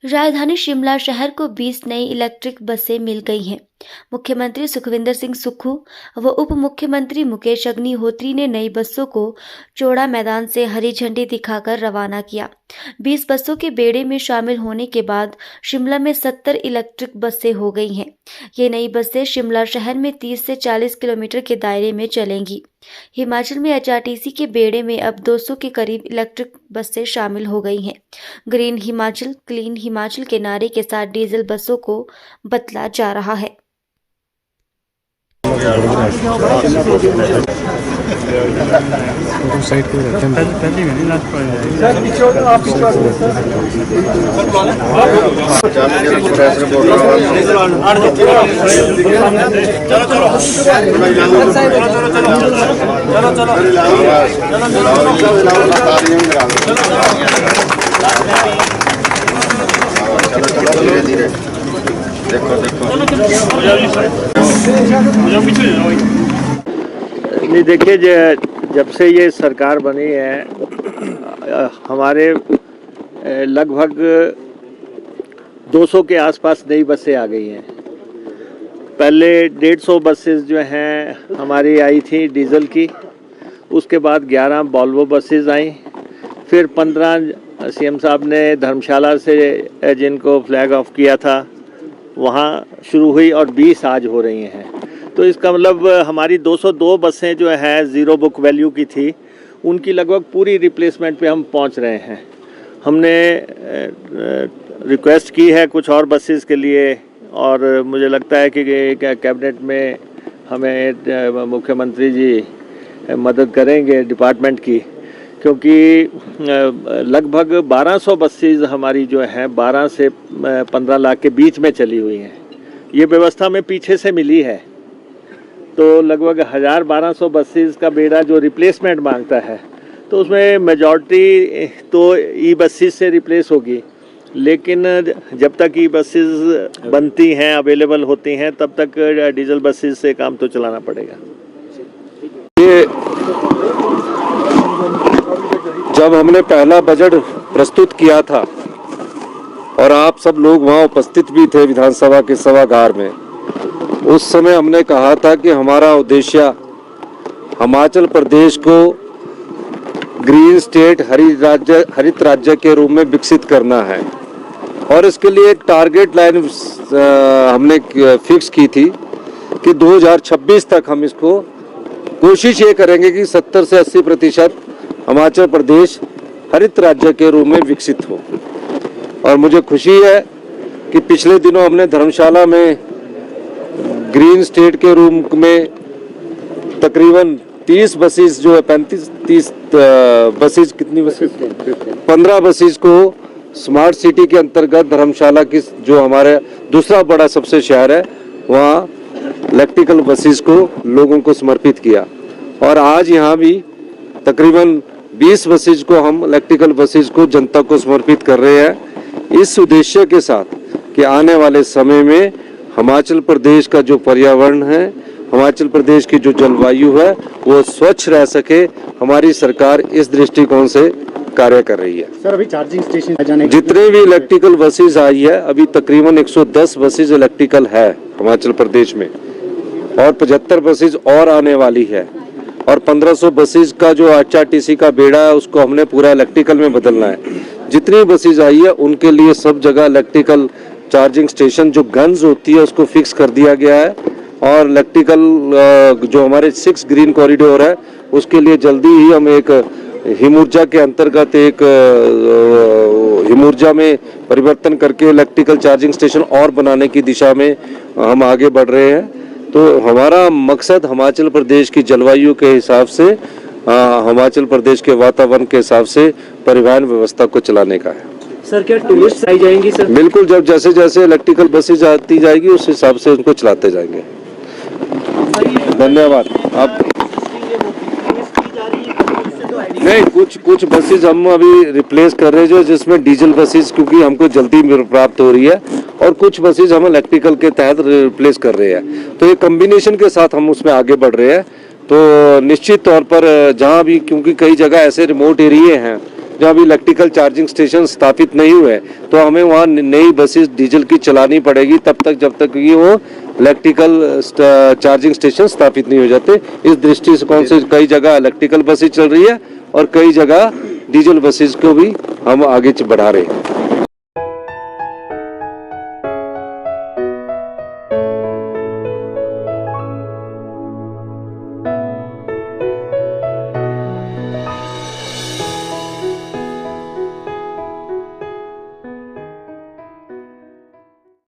राजधानी शिमला शहर को 20 नई इलेक्ट्रिक बसें मिल गई हैं। मुख्यमंत्री सुखविंदर सिंह सुक्खू व उप मुख्यमंत्री मुकेश अग्निहोत्री ने नई बसों को चौड़ा मैदान से हरी झंडी दिखाकर रवाना किया। 20 बसों के बेड़े में शामिल होने के बाद शिमला में 70 इलेक्ट्रिक बसें हो गई हैं। ये नई बसें शिमला शहर में 30 से 40 किलोमीटर के दायरे में चलेंगी। हिमाचल में एचआरटीसी के बेड़े में अब 200 के करीब इलेक्ट्रिक बसें शामिल हो गई हैं। ग्रीन हिमाचल, क्लीन हिमाचल के नारे के साथ डीजल बसों को बदला जा रहा है। नहीं, देखिए, जब से ये सरकार बनी है हमारे लगभग 200 के आसपास नई बसें आ गई हैं। पहले 150 बसेस जो हैं हमारी आई थी डीजल की, उसके बाद 11 वॉल्वो बसेस आई, फिर 15 सीएम साहब ने धर्मशाला से जिनको फ्लैग ऑफ किया था वहाँ शुरू हुई और 20 आज हो रही हैं। तो इसका मतलब हमारी 202 बसें जो हैं ज़ीरो बुक वैल्यू की थी, उनकी लगभग पूरी रिप्लेसमेंट पे हम पहुंच रहे हैं। हमने रिक्वेस्ट की है कुछ और बसेस के लिए और मुझे लगता है कि कैबिनेट में हमें मुख्यमंत्री जी मदद करेंगे डिपार्टमेंट की, क्योंकि लगभग 1200 बसेस हमारी जो हैं 12 से 15 लाख के बीच में चली हुई हैं। ये व्यवस्था में पीछे से मिली है, तो लगभग 1200 बसेस का बेड़ा जो रिप्लेसमेंट मांगता है, तो उसमें मेजॉरिटी तो ई बसेस से रिप्लेस होगी, लेकिन जब तक ई बसेस बनती हैं, अवेलेबल होती हैं, तब तक डीजल बसेस से काम तो चलाना पड़ेगा। ये जब हमने पहला बजट प्रस्तुत किया था और आप सब लोग वहाँ उपस्थित भी थे विधानसभा के सभागार में, उस समय हमने कहा था कि हमारा उद्देश्य हिमाचल प्रदेश को ग्रीन स्टेट हरित राज्य के रूप में विकसित करना है और इसके लिए एक टारगेट लाइन हमने फिक्स की थी कि 2026 तक हम इसको कोशिश ये करेंगे कि 70 से 80% हिमाचल प्रदेश हरित राज्य के रूप में विकसित हो। और मुझे खुशी है कि पिछले दिनों हमने धर्मशाला में ग्रीन स्टेट के रूप में तकरीबन 30 बसेस जो है 30 बसेस, कितनी बसेस, 15 बसेस को स्मार्ट सिटी के अंतर्गत धर्मशाला की जो हमारे दूसरा बड़ा सबसे शहर है वहाँ इलेक्ट्रिकल बसेस को लोगों को समर्पित किया। और आज यहाँ भी तकरीबन 20 बसेस को हम इलेक्ट्रिकल बसेस को जनता को समर्पित कर रहे हैं, इस उद्देश्य के साथ कि आने वाले समय में हिमाचल प्रदेश का जो पर्यावरण है, हिमाचल प्रदेश की जो जलवायु है वो स्वच्छ रह सके। हमारी सरकार इस दृष्टिकोण से कार्य कर रही है। सर, अभी चार्जिंग स्टेशन जितने भी इलेक्ट्रिकल बसेस आई है, अभी तकरीबन 110 बसेस इलेक्ट्रिकल है हिमाचल प्रदेश में और 75 बसेस और आने वाली है और 1500 बसेस का जो एचआरटीसी का बेड़ा है उसको हमने पूरा इलेक्ट्रिकल में बदलना है। जितनी बसेस आई है उनके लिए सब जगह इलेक्ट्रिकल चार्जिंग स्टेशन जो गन्स होती है उसको फिक्स कर दिया गया है और इलेक्ट्रिकल जो हमारे 6 ग्रीन कॉरिडोर है उसके लिए जल्दी ही हम एक हिम ऊर्जा के अंतर्गत एक हिम ऊर्जा में परिवर्तन करके इलेक्ट्रिकल चार्जिंग स्टेशन और बनाने की दिशा में हम आगे बढ़ रहे हैं। तो हमारा मकसद हिमाचल प्रदेश की जलवायु के हिसाब से, हिमाचल प्रदेश के वातावरण के हिसाब से परिवहन व्यवस्था को चलाने का है। सर, क्या टूरिस्ट आई जाएंगी सर? बिल्कुल, जब जैसे जैसे इलेक्ट्रिकल बसेज आती जाएगी उस हिसाब से उनको चलाते जाएंगे। धन्यवाद। आप नहीं, कुछ बसेज हम अभी रिप्लेस कर रहे हैं जिसमें डीजल बसेज क्योंकि हमको जल्दी प्राप्त हो रही है और कुछ बसेज हम इलेक्ट्रिकल के तहत रिप्लेस कर रहे हैं। तो ये कॉम्बिनेशन के साथ हम उसमें आगे बढ़ रहे हैं। तो निश्चित तौर पर जहाँ भी, क्योंकि कई जगह ऐसे रिमोट एरिया हैं जब इलेक्ट्रिकल चार्जिंग स्टेशन स्थापित नहीं हुए तो हमें वहाँ नई बसेस डीजल की चलानी पड़ेगी तब तक जब तक कि वो इलेक्ट्रिकल चार्जिंग स्टेशन स्थापित नहीं हो जाते। इस दृष्टिकोण से कई जगह इलेक्ट्रिकल बसेस चल रही है और कई जगह डीजल बसेस को भी हम आगे बढ़ा रहे हैं।